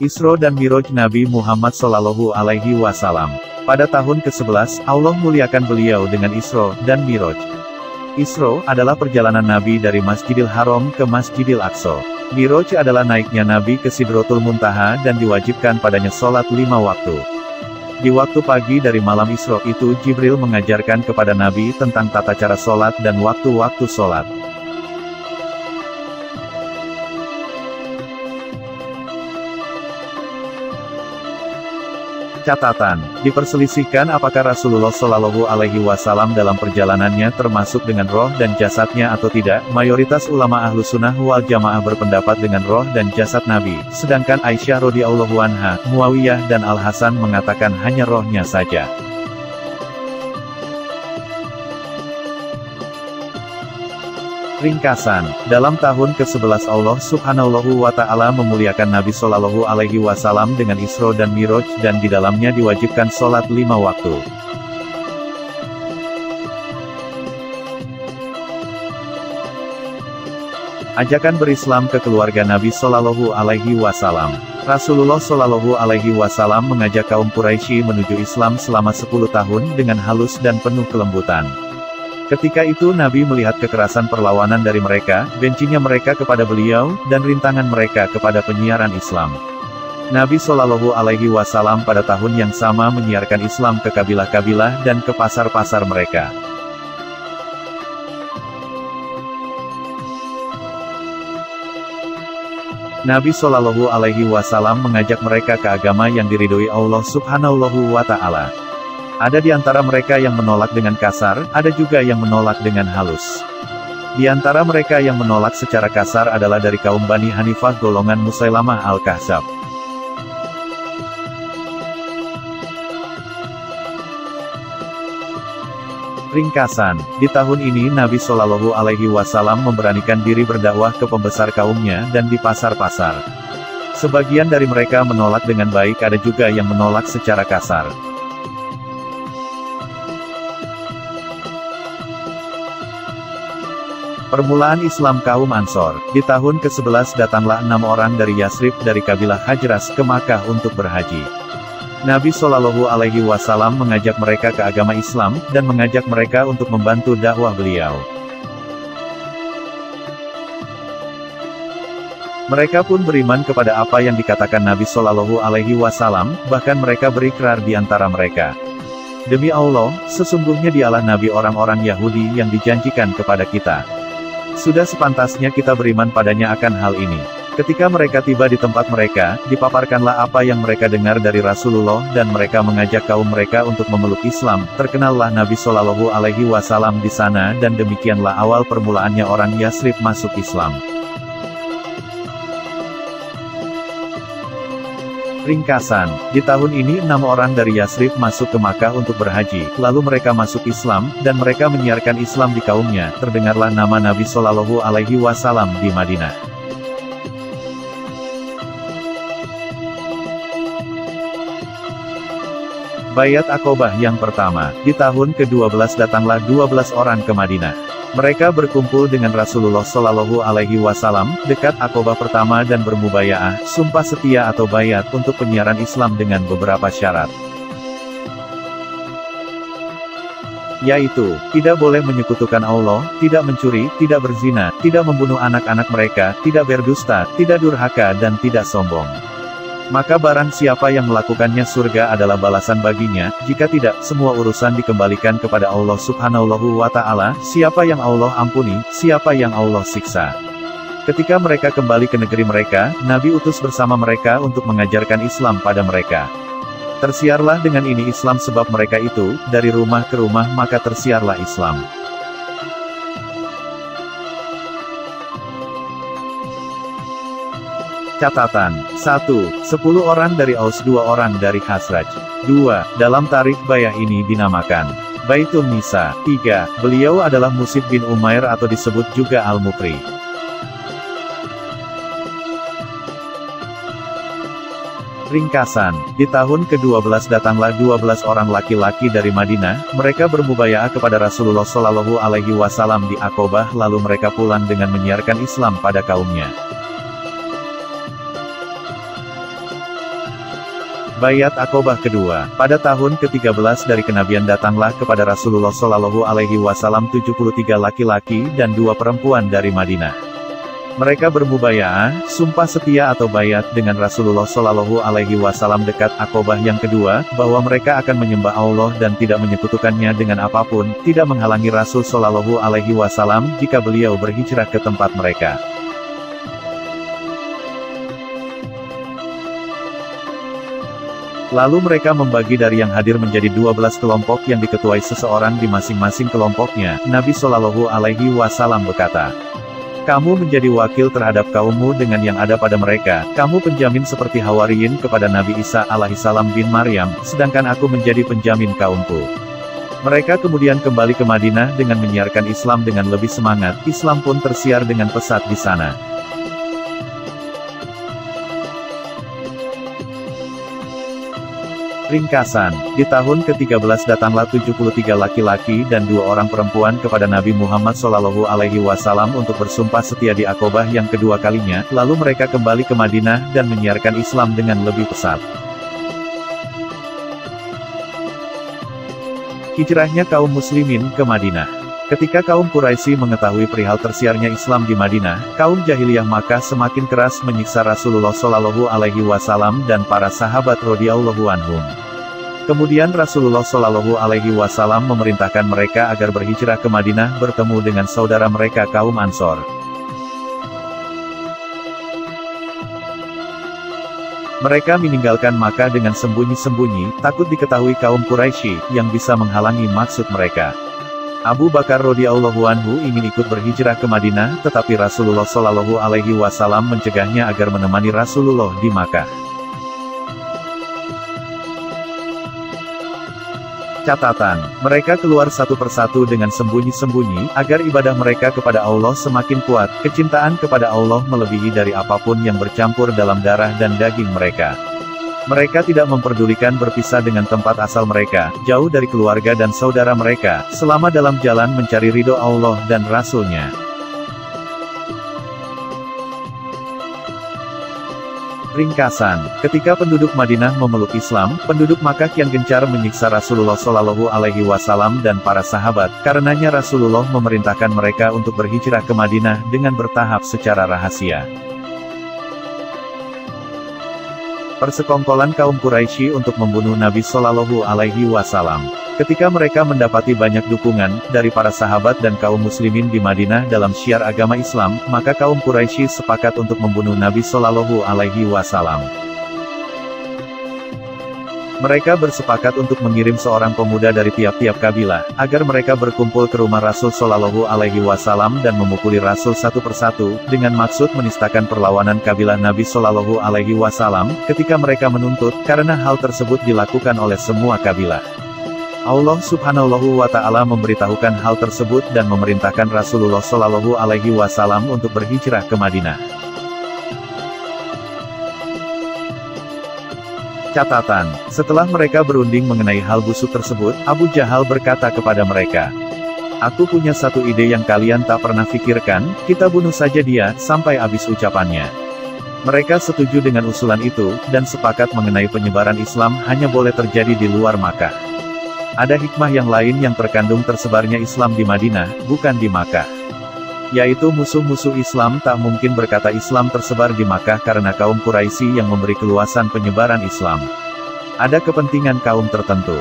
Isra dan Miraj Nabi Muhammad Shallallahu Alaihi Wasallam. Pada tahun ke-11, Allah muliakan beliau dengan Isra dan Miraj. Isra adalah perjalanan Nabi dari Masjidil Haram ke Masjidil Aqsa. Miraj adalah naiknya Nabi ke Sidratul Muntaha dan diwajibkan padanya sholat 5 waktu. Di waktu pagi dari malam Isra itu Jibril mengajarkan kepada Nabi tentang tata cara sholat dan waktu-waktu sholat. Catatan, diperselisihkan apakah Rasulullah Shallallahu Alaihi Wasallam dalam perjalanannya termasuk dengan roh dan jasadnya atau tidak. Mayoritas ulama ahlu sunnah wal jamaah berpendapat dengan roh dan jasad Nabi, sedangkan Aisyah radhiyallahu anha, Muawiyah dan Al Hasan mengatakan hanya rohnya saja. Ringkasan, dalam tahun ke-11 Allah Subhanahu wa Ta'ala memuliakan Nabi Shallallahu Alaihi Wasallam dengan Isra dan Miraj dan di dalamnya diwajibkan sholat 5 waktu. Ajakan berislam ke keluarga Nabi Shallallahu Alaihi Wasallam. Rasulullah Shallallahu Alaihi Wasallam mengajak kaum Quraisy menuju Islam selama 10 tahun dengan halus dan penuh kelembutan. Ketika itu Nabi melihat kekerasan perlawanan dari mereka, bencinya mereka kepada beliau, dan rintangan mereka kepada penyiaran Islam. Nabi Shallallahu Alaihi Wasallam pada tahun yang sama menyiarkan Islam ke kabilah-kabilah dan ke pasar-pasar mereka. Nabi Shallallahu Alaihi Wasallam mengajak mereka ke agama yang diridhoi Allah Subhanahu wa Ta'ala. Ada di antara mereka yang menolak dengan kasar, ada juga yang menolak dengan halus. Di antara mereka yang menolak secara kasar adalah dari kaum Bani Hanifah golongan Musailamah Al-Kahzab. Ringkasan, di tahun ini Nabi Shallallahu Alaihi Wasallam memberanikan diri berdakwah ke pembesar kaumnya dan di pasar-pasar. Sebagian dari mereka menolak dengan baik, ada juga yang menolak secara kasar. Permulaan Islam kaum Ansor. Di tahun ke-11 datanglah 6 orang dari Yasrib dari kabilah Hajras ke Makkah untuk berhaji. Nabi Shallallahu Alaihi Wasallam mengajak mereka ke agama Islam, dan mengajak mereka untuk membantu dakwah beliau. Mereka pun beriman kepada apa yang dikatakan Nabi Shallallahu Alaihi Wasallam, bahkan mereka berikrar di antara mereka. Demi Allah, sesungguhnya dialah Nabi orang-orang Yahudi yang dijanjikan kepada kita. Sudah sepantasnya kita beriman padanya akan hal ini. Ketika mereka tiba di tempat mereka, dipaparkanlah apa yang mereka dengar dari Rasulullah dan mereka mengajak kaum mereka untuk memeluk Islam. Terkenallah Nabi Shallallahu Alaihi Wasallam di sana dan demikianlah awal permulaannya orang Yasrib masuk Islam. Ringkasan, di tahun ini 6 orang dari Yasrib masuk ke Makkah untuk berhaji, lalu mereka masuk Islam, dan mereka menyiarkan Islam di kaumnya. Terdengarlah nama Nabi Shallallahu Alaihi Wasallam di Madinah. Bayat Aqobah yang pertama, di tahun ke-12 datanglah 12 orang ke Madinah. Mereka berkumpul dengan Rasulullah Shallallahu Alaihi Wasallam dekat Aqobah pertama dan bermubayaah, sumpah setia atau bayat untuk penyiaran Islam dengan beberapa syarat. Yaitu, tidak boleh menyekutukan Allah, tidak mencuri, tidak berzina, tidak membunuh anak-anak mereka, tidak berdusta, tidak durhaka dan tidak sombong. Maka barang siapa yang melakukannya surga adalah balasan baginya, jika tidak, semua urusan dikembalikan kepada Allah Subhanahu wa Ta'ala, siapa yang Allah ampuni, siapa yang Allah siksa. Ketika mereka kembali ke negeri mereka, Nabi utus bersama mereka untuk mengajarkan Islam pada mereka. Tersiarlah dengan ini Islam sebab mereka itu, dari rumah ke rumah maka tersiarlah Islam. Catatan, 1. 10 orang dari Aus, 2 orang dari Khazraj. 2. Dalam tarikh bayah ini dinamakan Baitun Nisa. 3. Beliau adalah Musib bin Umair atau disebut juga Al-Mukri. Ringkasan, di tahun ke-12 datanglah 12 orang laki-laki dari Madinah, mereka bermubayaah kepada Rasulullah Shallallahu Alaihi Wasallam di Aqobah lalu mereka pulang dengan menyiarkan Islam pada kaumnya. Bayat Aqobah kedua. Pada tahun ke-13 dari kenabian datanglah kepada Rasulullah Shallallahu Alaihi Wasallam 73 laki-laki dan 2 perempuan dari Madinah. Mereka bermubayaah, sumpah setia atau bayat dengan Rasulullah Shallallahu Alaihi Wasallam dekat Aqobah yang kedua, bahwa mereka akan menyembah Allah dan tidak menyekutukannya dengan apapun, tidak menghalangi Rasul Shallallahu Alaihi Wasallam jika beliau berhijrah ke tempat mereka. Lalu mereka membagi dari yang hadir menjadi 12 kelompok yang diketuai seseorang di masing-masing kelompoknya. Nabi Shallallahu Alaihi Wasallam berkata, "Kamu menjadi wakil terhadap kaummu dengan yang ada pada mereka, kamu penjamin seperti Hawariyin kepada Nabi Isa alaihissalam bin Maryam, sedangkan aku menjadi penjamin kaumku." Mereka kemudian kembali ke Madinah dengan menyiarkan Islam dengan lebih semangat. Islam pun tersiar dengan pesat di sana. Ringkasan, di tahun ke-13 datanglah 73 laki-laki dan 2 orang perempuan kepada Nabi Muhammad Shallallahu Alaihi Wasallam untuk bersumpah setia di Aqobah yang kedua kalinya, lalu mereka kembali ke Madinah dan menyiarkan Islam dengan lebih pesat. Hijrahnya kaum muslimin ke Madinah. Ketika kaum Quraisy mengetahui perihal tersiarnya Islam di Madinah, kaum jahiliyah Makkah semakin keras menyiksa Rasulullah Shallallahu Alaihi Wasallam dan para sahabat radhiyallahu anhum. Kemudian Rasulullah Shallallahu Alaihi Wasallam memerintahkan mereka agar berhijrah ke Madinah bertemu dengan saudara mereka kaum Ansor. Mereka meninggalkan Makkah dengan sembunyi-sembunyi, takut diketahui kaum Quraisy yang bisa menghalangi maksud mereka. Abu Bakar radhiyallahu anhu ingin ikut berhijrah ke Madinah, tetapi Rasulullah Shallallahu Alaihi Wasallam mencegahnya agar menemani Rasulullah di Makkah. Catatan, mereka keluar satu persatu dengan sembunyi-sembunyi, agar ibadah mereka kepada Allah semakin kuat. Kecintaan kepada Allah melebihi dari apapun yang bercampur dalam darah dan daging mereka. Mereka tidak memperdulikan berpisah dengan tempat asal mereka, jauh dari keluarga dan saudara mereka, selama dalam jalan mencari ridho Allah dan Rasul-Nya. Ringkasan, ketika penduduk Madinah memeluk Islam, penduduk Makkah kian gencar menyiksa Rasulullah Shallallahu Alaihi Wasallam dan para sahabat. Karenanya Rasulullah memerintahkan mereka untuk berhijrah ke Madinah dengan bertahap secara rahasia. Persekongkolan kaum Quraisy untuk membunuh Nabi Shallallahu Alaihi Wasallam. Ketika mereka mendapati banyak dukungan dari para sahabat dan kaum muslimin di Madinah dalam syiar agama Islam, maka kaum Quraisy sepakat untuk membunuh Nabi Shallallahu Alaihi Wasallam. Mereka bersepakat untuk mengirim seorang pemuda dari tiap-tiap kabilah, agar mereka berkumpul ke rumah Rasul Shallallahu Alaihi Wasallam dan memukuli Rasul satu persatu, dengan maksud menistakan perlawanan kabilah Nabi Shallallahu Alaihi Wasallam. Ketika mereka menuntut, karena hal tersebut dilakukan oleh semua kabilah. Allah Subhanahu wa Ta'ala memberitahukan hal tersebut dan memerintahkan Rasulullah Shallallahu Alaihi Wasallam untuk berhijrah ke Madinah. Catatan, setelah mereka berunding mengenai hal busuk tersebut, Abu Jahal berkata kepada mereka, "Aku punya satu ide yang kalian tak pernah pikirkan, kita bunuh saja dia, sampai habis ucapannya." Mereka setuju dengan usulan itu, dan sepakat mengenai penyebaran Islam hanya boleh terjadi di luar Makkah. Ada hikmah yang lain yang terkandung tersebarnya Islam di Madinah, bukan di Makkah. Yaitu musuh-musuh Islam tak mungkin berkata Islam tersebar di Makkah karena kaum Quraisy yang memberi keluasan penyebaran Islam. Ada kepentingan kaum tertentu.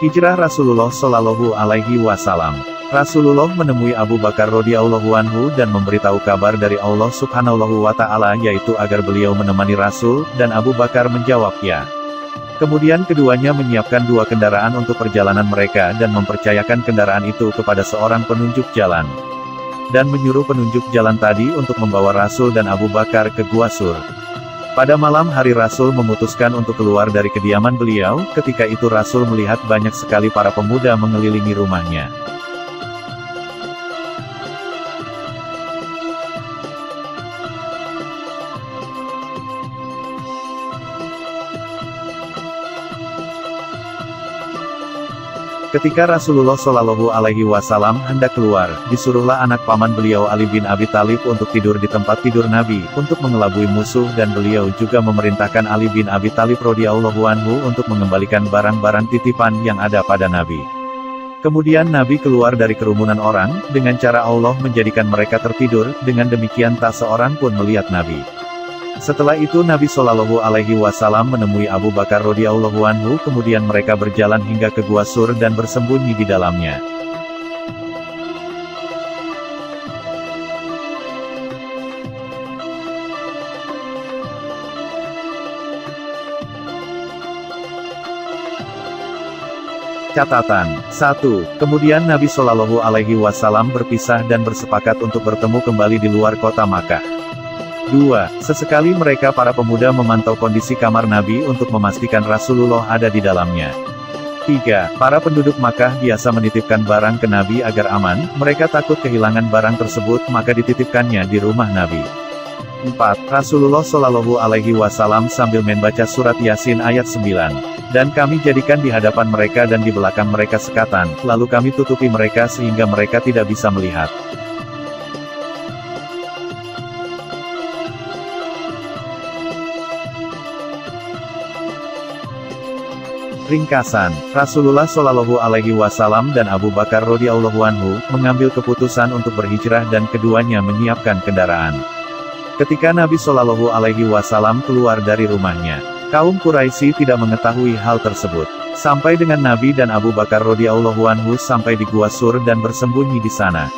Hijrah Rasulullah Shallallahu Alaihi Wasallam. Rasulullah menemui Abu Bakar radhiyallahu anhu dan memberitahu kabar dari Allah Subhanahu wa Ta'ala, yaitu agar beliau menemani Rasul, dan Abu Bakar menjawab ya. Kemudian keduanya menyiapkan 2 kendaraan untuk perjalanan mereka dan mempercayakan kendaraan itu kepada seorang penunjuk jalan. Dan menyuruh penunjuk jalan tadi untuk membawa Rasul dan Abu Bakar ke Gua Sur. Pada malam hari Rasul memutuskan untuk keluar dari kediaman beliau. Ketika itu Rasul melihat banyak sekali para pemuda mengelilingi rumahnya. Ketika Rasulullah Shallallahu Alaihi Wasallam hendak keluar, disuruhlah anak paman beliau Ali bin Abi Thalib untuk tidur di tempat tidur Nabi, untuk mengelabui musuh, dan beliau juga memerintahkan Ali bin Abi Thalib radhiyallahu anhu untuk mengembalikan barang-barang titipan yang ada pada Nabi. Kemudian Nabi keluar dari kerumunan orang, dengan cara Allah menjadikan mereka tertidur, dengan demikian tak seorang pun melihat Nabi. Setelah itu Nabi Shallallahu Alaihi Wasallam menemui Abu Bakar radhiyallahu anhu, kemudian mereka berjalan hingga ke Gua Sur dan bersembunyi di dalamnya. Catatan 1. Kemudian Nabi Shallallahu Alaihi Wasallam berpisah dan bersepakat untuk bertemu kembali di luar kota Makkah. 2. Sesekali mereka para pemuda memantau kondisi kamar Nabi untuk memastikan Rasulullah ada di dalamnya. 3. Para penduduk Makkah biasa menitipkan barang ke Nabi agar aman, mereka takut kehilangan barang tersebut maka dititipkannya di rumah Nabi. 4. Rasulullah Shallallahu Alaihi Wasallam sambil membaca surat Yasin ayat 9. Dan kami jadikan di hadapan mereka dan di belakang mereka sekatan, lalu kami tutupi mereka sehingga mereka tidak bisa melihat. Ringkasan, Rasulullah Shallallahu Alaihi Wasallam dan Abu Bakar radhiyallahu anhu mengambil keputusan untuk berhijrah dan keduanya menyiapkan kendaraan. Ketika Nabi Shallallahu Alaihi Wasallam keluar dari rumahnya, kaum Quraisy tidak mengetahui hal tersebut. Sampai dengan Nabi dan Abu Bakar radhiyallahu anhu sampai di Gua Sur dan bersembunyi di sana.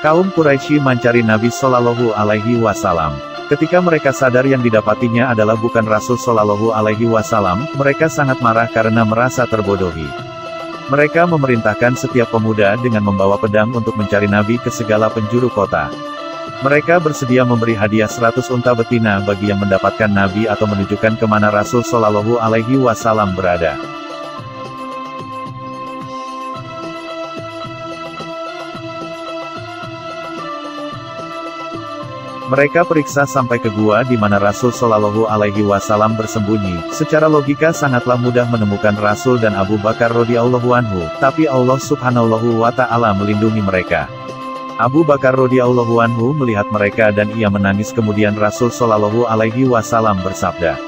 Kaum Quraisy mencari Nabi Shallallahu Alaihi Wasallam. Ketika mereka sadar yang didapatinya adalah bukan Rasul Shallallahu Alaihi Wasallam, mereka sangat marah karena merasa terbodohi. Mereka memerintahkan setiap pemuda dengan membawa pedang untuk mencari Nabi ke segala penjuru kota. Mereka bersedia memberi hadiah 100 unta betina bagi yang mendapatkan Nabi atau menunjukkan kemana Rasul Shallallahu Alaihi Wasallam berada. Mereka periksa sampai ke gua di mana Rasul Shallallahu Alaihi Wasallam bersembunyi. Secara logika sangatlah mudah menemukan Rasul dan Abu Bakar radhiyallahu anhu, tapi Allah Subhanahu wa Ta'ala melindungi mereka. Abu Bakar radhiyallahu anhu melihat mereka dan ia menangis. Kemudian Rasul Shallallahu Alaihi Wasallam bersabda,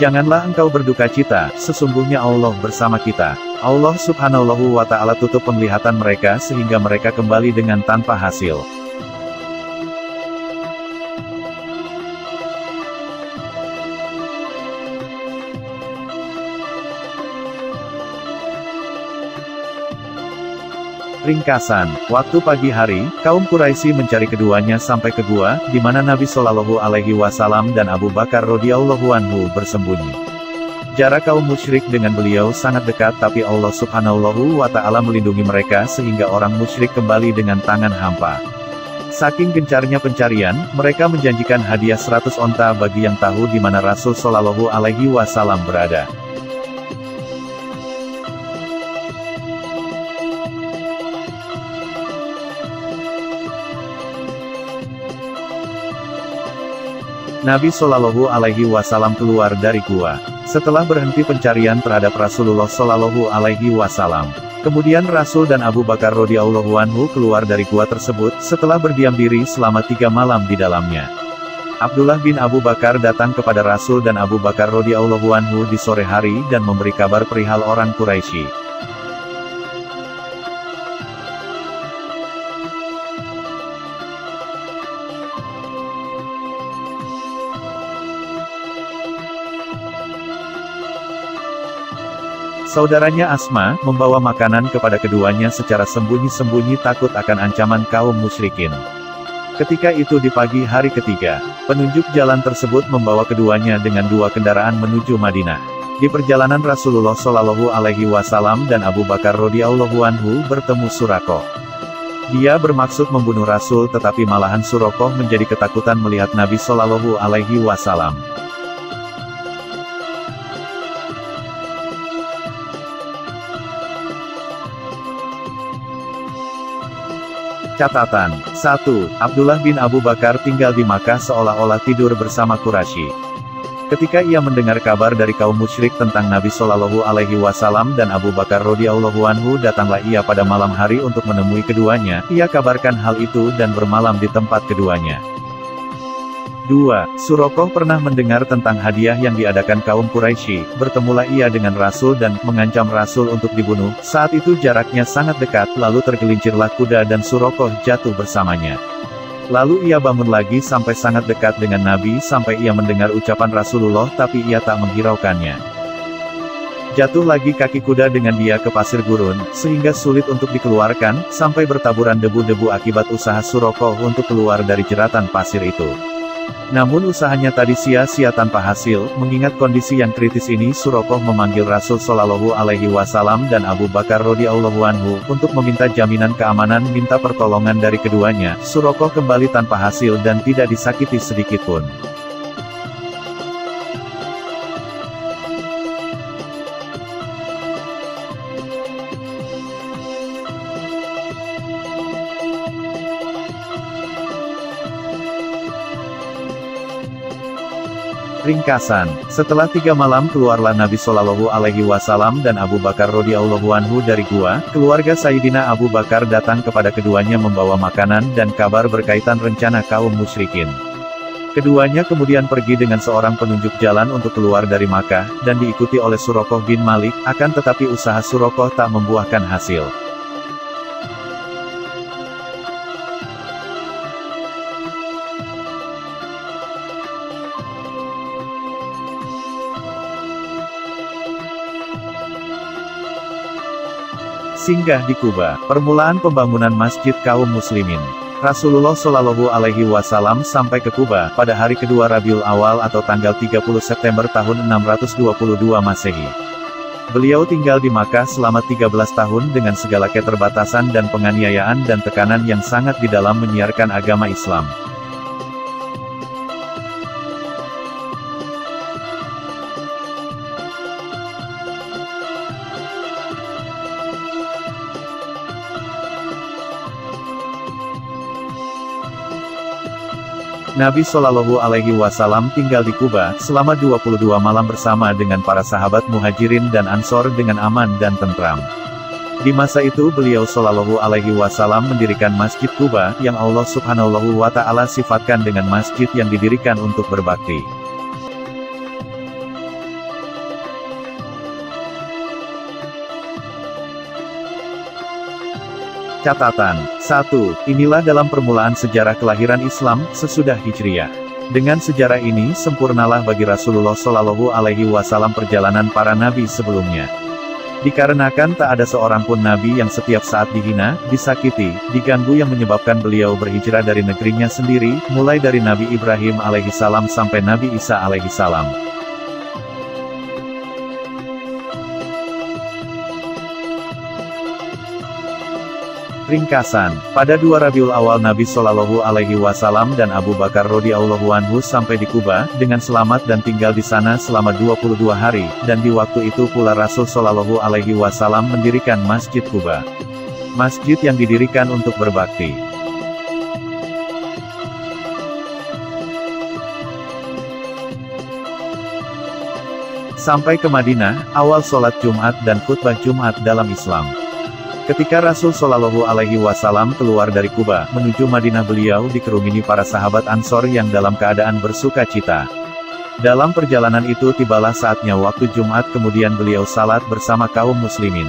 "Janganlah engkau berduka cita, sesungguhnya Allah bersama kita." Allah Subhanahu wa Ta'ala tutup penglihatan mereka sehingga mereka kembali dengan tanpa hasil. Ringkasan, waktu pagi hari, kaum Quraisy mencari keduanya sampai ke gua, di mana Nabi Shallallahu Alaihi Wasallam dan Abu Bakar radhiyallahu anhu bersembunyi. Jarak kaum musyrik dengan beliau sangat dekat, tapi Allah Subhanahu wa Ta'ala melindungi mereka sehingga orang musyrik kembali dengan tangan hampa. Saking gencarnya pencarian, mereka menjanjikan hadiah 100 onta bagi yang tahu di mana Rasul Shallallahu Alaihi Wasallam berada. Nabi Shallallahu Alaihi Wasallam keluar dari gua. Setelah berhenti pencarian terhadap Rasulullah Shallallahu Alaihi Wasallam, kemudian Rasul dan Abu Bakar radhiyallahu anhu keluar dari gua tersebut, setelah berdiam diri selama 3 malam di dalamnya. Abdullah bin Abu Bakar datang kepada Rasul dan Abu Bakar radhiyallahu anhu di sore hari dan memberi kabar perihal orang Quraisy. Saudaranya Asma membawa makanan kepada keduanya secara sembunyi-sembunyi takut akan ancaman kaum musyrikin. Ketika itu di pagi hari ketiga, penunjuk jalan tersebut membawa keduanya dengan 2 kendaraan menuju Madinah. Di perjalanan Rasulullah Shallallahu Alaihi Wasallam dan Abu Bakar radhiyallahu anhu bertemu Surakoh. Dia bermaksud membunuh Rasul, tetapi malahan Surakoh menjadi ketakutan melihat Nabi Shallallahu Alaihi Wasallam. Catatan 1. Abdullah bin Abu Bakar tinggal di Makkah seolah-olah tidur bersama Quraisy. Ketika ia mendengar kabar dari kaum musyrik tentang Nabi Shallallahu Alaihi Wasallam dan Abu Bakar radhiyallahu anhu, datanglah ia pada malam hari untuk menemui keduanya. Ia kabarkan hal itu dan bermalam di tempat keduanya. 2. Suraqah pernah mendengar tentang hadiah yang diadakan kaum Quraisy. Bertemulah ia dengan Rasul dan mengancam Rasul untuk dibunuh. Saat itu jaraknya sangat dekat, lalu tergelincirlah kuda dan Suraqah jatuh bersamanya. Lalu ia bangun lagi sampai sangat dekat dengan Nabi sampai ia mendengar ucapan Rasulullah tapi ia tak menghiraukannya. Jatuh lagi kaki kuda dengan dia ke pasir gurun, sehingga sulit untuk dikeluarkan, sampai bertaburan debu-debu akibat usaha Suraqah untuk keluar dari jeratan pasir itu. Namun usahanya tadi sia-sia tanpa hasil. Mengingat kondisi yang kritis ini, Suraqah memanggil Rasul Shallallahu Alaihi Wasallam dan Abu Bakar radhiyallahu anhu untuk meminta jaminan keamanan, minta pertolongan dari keduanya. Suraqah kembali tanpa hasil dan tidak disakiti sedikit pun. Ringkasan, setelah 3 malam keluarlah Nabi Shallallahu Alaihi Wasallam dan Abu Bakar radhiyallahu anhu dari gua. Keluarga Sayyidina Abu Bakar datang kepada keduanya membawa makanan dan kabar berkaitan rencana kaum musyrikin. Keduanya kemudian pergi dengan seorang penunjuk jalan untuk keluar dari Makkah, dan diikuti oleh Suraqah bin Malik, akan tetapi usaha Suraqah tak membuahkan hasil. Singgah di Kuba, permulaan pembangunan masjid kaum muslimin. Rasulullah Shallallahu Alaihi Wasallam sampai ke Kuba pada hari kedua Rabiul Awal atau tanggal 30 September tahun 622 Masehi. Beliau tinggal di Makkah selama 13 tahun dengan segala keterbatasan dan penganiayaan dan tekanan yang sangat di dalam menyiarkan agama Islam. Nabi Shallallahu Alaihi Wasallam tinggal di Kuba selama 22 malam bersama dengan para sahabat Muhajirin dan Ansor dengan aman dan tentram. Di masa itu beliau Shallallahu Alaihi Wasallam mendirikan Masjid Kuba yang Allah Subhanahu wa Ta'ala sifatkan dengan masjid yang didirikan untuk berbakti. Catatan 1. Inilah dalam permulaan sejarah kelahiran Islam sesudah Hijriyah. Dengan sejarah ini sempurnalah bagi Rasulullah Shallallahu Alaihi Wasallam perjalanan para nabi sebelumnya. Dikarenakan tak ada seorang pun nabi yang setiap saat dihina, disakiti, diganggu yang menyebabkan beliau berhijrah dari negerinya sendiri, mulai dari Nabi Ibrahim alaihissalam sampai Nabi Isa alaihissalam. Ringkasan, pada 2 Rabiul Awal Nabi Shallallahu Alaihi Wasallam dan Abu Bakar radhiyallahu anhu sampai di Kuba, dengan selamat dan tinggal di sana selama 22 hari, dan di waktu itu pula Rasul Shallallahu Alaihi Wasallam mendirikan Masjid Kuba. Masjid yang didirikan untuk berbakti. Sampai ke Madinah, awal sholat Jumat dan khutbah Jumat dalam Islam. Ketika Rasul Shallallahu Alaihi Wasallam keluar dari Kuba menuju Madinah, beliau dikerumuni para sahabat Ansor yang dalam keadaan bersuka cita. Dalam perjalanan itu tibalah saatnya waktu Jumat, kemudian beliau salat bersama kaum muslimin.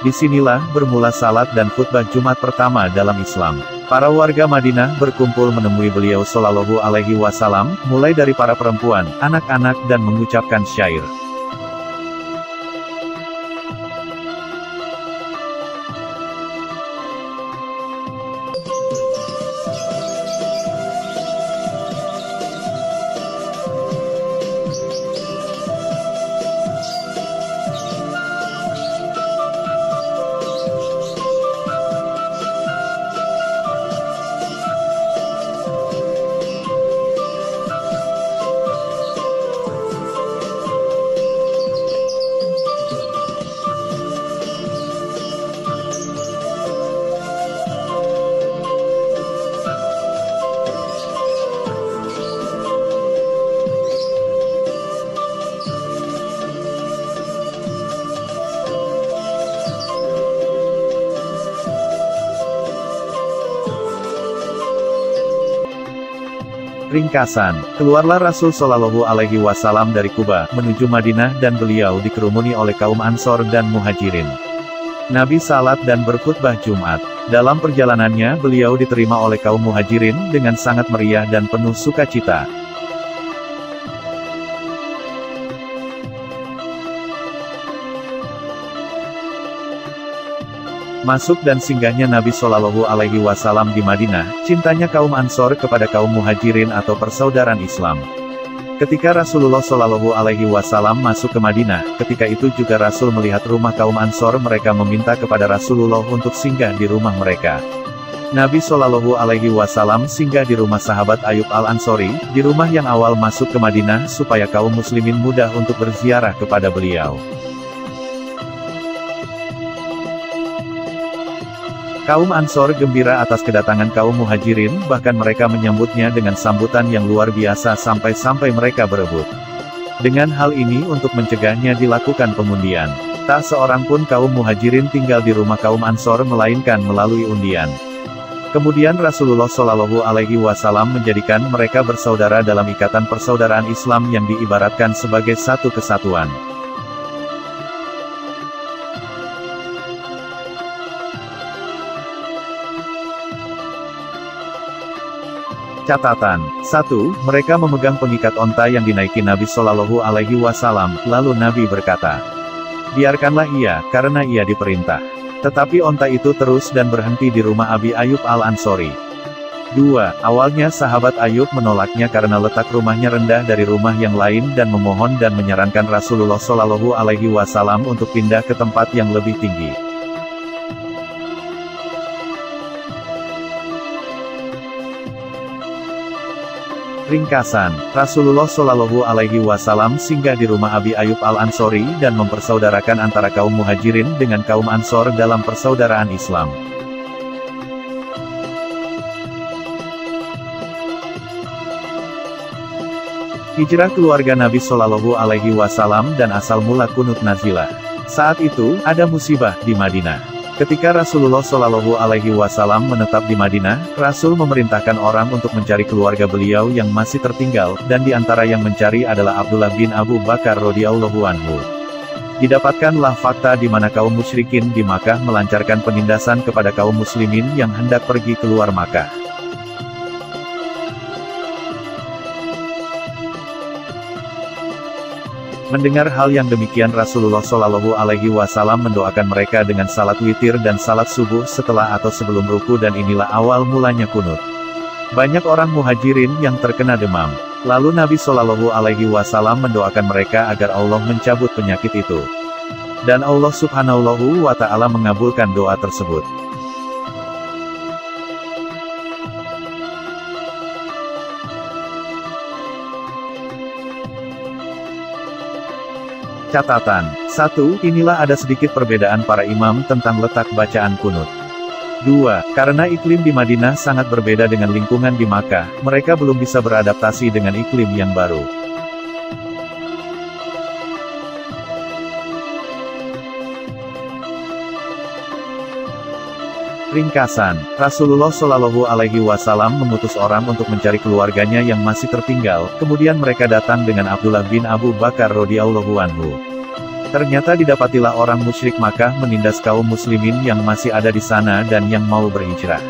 Disinilah bermula salat dan khutbah Jumat pertama dalam Islam. Para warga Madinah berkumpul menemui beliau Shallallahu Alaihi Wasallam, mulai dari para perempuan, anak-anak dan mengucapkan syair. Ringkasan, keluarlah Rasul Shallallahu Alaihi Wasallam dari Kuba, menuju Madinah dan beliau dikerumuni oleh kaum Ansor dan Muhajirin. Nabi salat dan berkhutbah Jumat. Dalam perjalanannya beliau diterima oleh kaum Muhajirin dengan sangat meriah dan penuh sukacita. Masuk dan singgahnya Nabi Shallallahu Alaihi Wasallam di Madinah, cintanya kaum Ansor kepada kaum Muhajirin atau persaudaraan Islam. Ketika Rasulullah Shallallahu Alaihi Wasallam masuk ke Madinah, ketika itu juga Rasul melihat rumah kaum Ansor, mereka meminta kepada Rasulullah untuk singgah di rumah mereka. Nabi Shallallahu Alaihi Wasallam singgah di rumah sahabat Ayub Al-Ansori, di rumah yang awal masuk ke Madinah supaya kaum muslimin mudah untuk berziarah kepada beliau. Kaum Ansor gembira atas kedatangan kaum Muhajirin, bahkan mereka menyambutnya dengan sambutan yang luar biasa sampai-sampai mereka berebut. Dengan hal ini untuk mencegahnya dilakukan pengundian. Tak seorang pun kaum Muhajirin tinggal di rumah kaum Ansor melainkan melalui undian. Kemudian Rasulullah Shallallahu Alaihi Wasallam menjadikan mereka bersaudara dalam ikatan persaudaraan Islam yang diibaratkan sebagai satu kesatuan. Catatan 1. Mereka memegang pengikat onta yang dinaiki Nabi Shallallahu Alaihi Wasallam, lalu Nabi berkata, "Biarkanlah ia, karena ia diperintah." Tetapi onta itu terus dan berhenti di rumah Abi Ayub Al-Ansori. 2. Awalnya sahabat Ayub menolaknya karena letak rumahnya rendah dari rumah yang lain dan memohon dan menyarankan Rasulullah Shallallahu Alaihi Wasallam untuk pindah ke tempat yang lebih tinggi. Ringkasan, Rasulullah Shallallahu Alaihi Wasallam singgah di rumah Abi Ayub Al-Ansori dan mempersaudarakan antara kaum Muhajirin dengan kaum Ansor dalam persaudaraan Islam. Hijrah keluarga Nabi Shallallahu Alaihi Wasallam dan asal mula kunut nazilah. Saat itu, ada musibah di Madinah. Ketika Rasulullah Shallallahu Alaihi Wasallam menetap di Madinah, Rasul memerintahkan orang untuk mencari keluarga beliau yang masih tertinggal, dan di antara yang mencari adalah Abdullah bin Abu Bakar radhiyallahu anhu. Didapatkanlah fakta di mana kaum musyrikin di Makkah melancarkan penindasan kepada kaum muslimin yang hendak pergi keluar Makkah. Mendengar hal yang demikian, Rasulullah Shallallahu Alaihi Wasallam mendoakan mereka dengan salat witir dan salat subuh setelah atau sebelum ruku, dan inilah awal mulanya kunut. Banyak orang Muhajirin yang terkena demam. Lalu Nabi Shallallahu Alaihi Wasallam mendoakan mereka agar Allah mencabut penyakit itu. Dan Allah Subhanahu wa Ta'ala mengabulkan doa tersebut. Catatan 1. Inilah ada sedikit perbedaan para imam tentang letak bacaan kunut. 2. Karena iklim di Madinah sangat berbeda dengan lingkungan di Makkah, mereka belum bisa beradaptasi dengan iklim yang baru. Ringkasan, Rasulullah Shallallahu Alaihi Wasallam mengutus orang untuk mencari keluarganya yang masih tertinggal, kemudian mereka datang dengan Abdullah bin Abu Bakar radhiyallahu anhu. Ternyata didapatilah orang musyrik Makkah menindas kaum muslimin yang masih ada di sana dan yang mau berhijrah.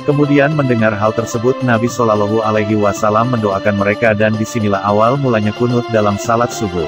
Kemudian mendengar hal tersebut, Nabi Shallallahu Alaihi Wasallam mendoakan mereka, dan disinilah awal mulanya kunut dalam salat subuh.